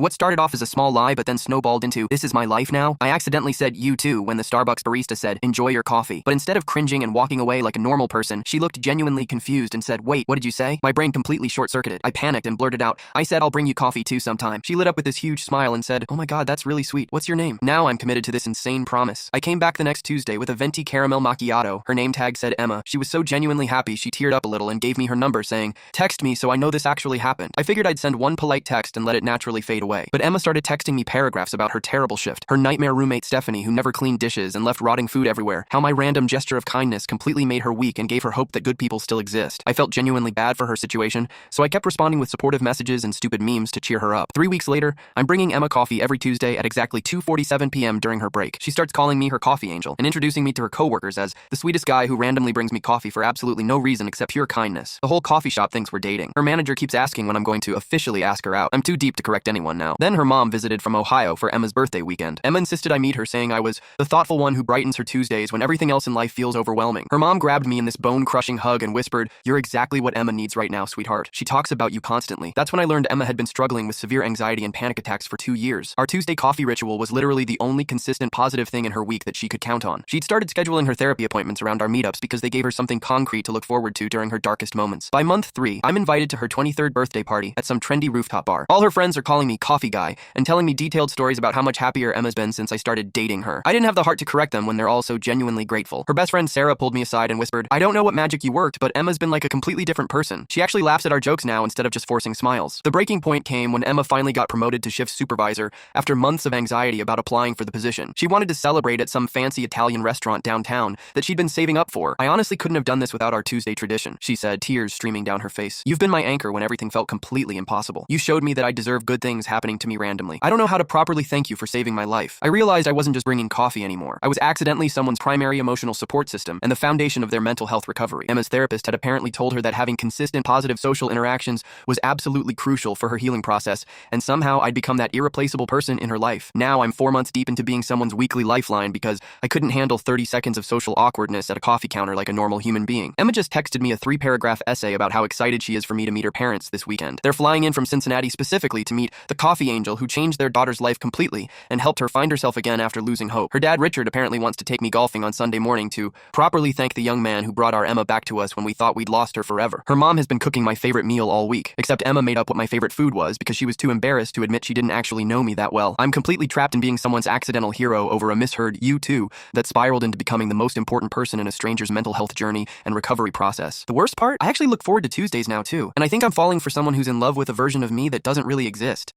What started off as a small lie but then snowballed into, "This is my life now"? I accidentally said "you too" when the Starbucks barista said, "Enjoy your coffee." But instead of cringing and walking away like a normal person, she looked genuinely confused and said, "Wait, what did you say?" My brain completely short-circuited. I panicked and blurted out, "I said I'll bring you coffee too sometime." She lit up with this huge smile and said, "Oh my god, that's really sweet. What's your name?" Now I'm committed to this insane promise. I came back the next Tuesday with a venti caramel macchiato. Her name tag said Emma. She was so genuinely happy she teared up a little and gave me her number saying, "Text me so I know this actually happened." I figured I'd send one polite text and let it naturally fade away. But Emma started texting me paragraphs about her terrible shift, her nightmare roommate Stephanie who never cleaned dishes and left rotting food everywhere, how my random gesture of kindness completely made her weak and gave her hope that good people still exist. I felt genuinely bad for her situation, so I kept responding with supportive messages and stupid memes to cheer her up. 3 weeks later, I'm bringing Emma coffee every Tuesday at exactly 2:47 p.m. during her break. She starts calling me her coffee angel and introducing me to her coworkers as the sweetest guy who randomly brings me coffee for absolutely no reason except pure kindness. The whole coffee shop thinks we're dating. Her manager keeps asking when I'm going to officially ask her out. I'm too deep to correct anyone now. Then her mom visited from Ohio for Emma's birthday weekend. Emma insisted I meet her, saying I was the thoughtful one who brightens her Tuesdays when everything else in life feels overwhelming. Her mom grabbed me in this bone-crushing hug and whispered, "You're exactly what Emma needs right now, sweetheart. She talks about you constantly." That's when I learned Emma had been struggling with severe anxiety and panic attacks for 2 years. Our Tuesday coffee ritual was literally the only consistent positive thing in her week that she could count on. She'd started scheduling her therapy appointments around our meetups because they gave her something concrete to look forward to during her darkest moments. By month 3, I'm invited to her 23rd birthday party at some trendy rooftop bar. All her friends are calling me coffee guy and telling me detailed stories about how much happier Emma's been since I started dating her. I didn't have the heart to correct them when they're all so genuinely grateful. Her best friend Sarah pulled me aside and whispered, "I don't know what magic you worked, but Emma's been like a completely different person. She actually laughs at our jokes now instead of just forcing smiles." The breaking point came when Emma finally got promoted to shift supervisor after months of anxiety about applying for the position. She wanted to celebrate at some fancy Italian restaurant downtown that she'd been saving up for. "I honestly couldn't have done this without our Tuesday tradition," she said, tears streaming down her face. "You've been my anchor when everything felt completely impossible. You showed me that I deserve good things happening to me randomly. I don't know how to properly thank you for saving my life." I realized I wasn't just bringing coffee anymore. I was accidentally someone's primary emotional support system and the foundation of their mental health recovery. Emma's therapist had apparently told her that having consistent positive social interactions was absolutely crucial for her healing process, and somehow I'd become that irreplaceable person in her life. Now I'm 4 months deep into being someone's weekly lifeline because I couldn't handle 30 seconds of social awkwardness at a coffee counter like a normal human being. Emma just texted me a 3-paragraph essay about how excited she is for me to meet her parents this weekend. They're flying in from Cincinnati specifically to meet the coffee angel who changed their daughter's life completely and helped her find herself again after losing hope. Her dad, Richard, apparently wants to take me golfing on Sunday morning to properly thank the young man who brought our Emma back to us when we thought we'd lost her forever. Her mom has been cooking my favorite meal all week, except Emma made up what my favorite food was because she was too embarrassed to admit she didn't actually know me that well. I'm completely trapped in being someone's accidental hero over a misheard "you too" that spiraled into becoming the most important person in a stranger's mental health journey and recovery process. The worst part? I actually look forward to Tuesdays now too, and I think I'm falling for someone who's in love with a version of me that doesn't really exist.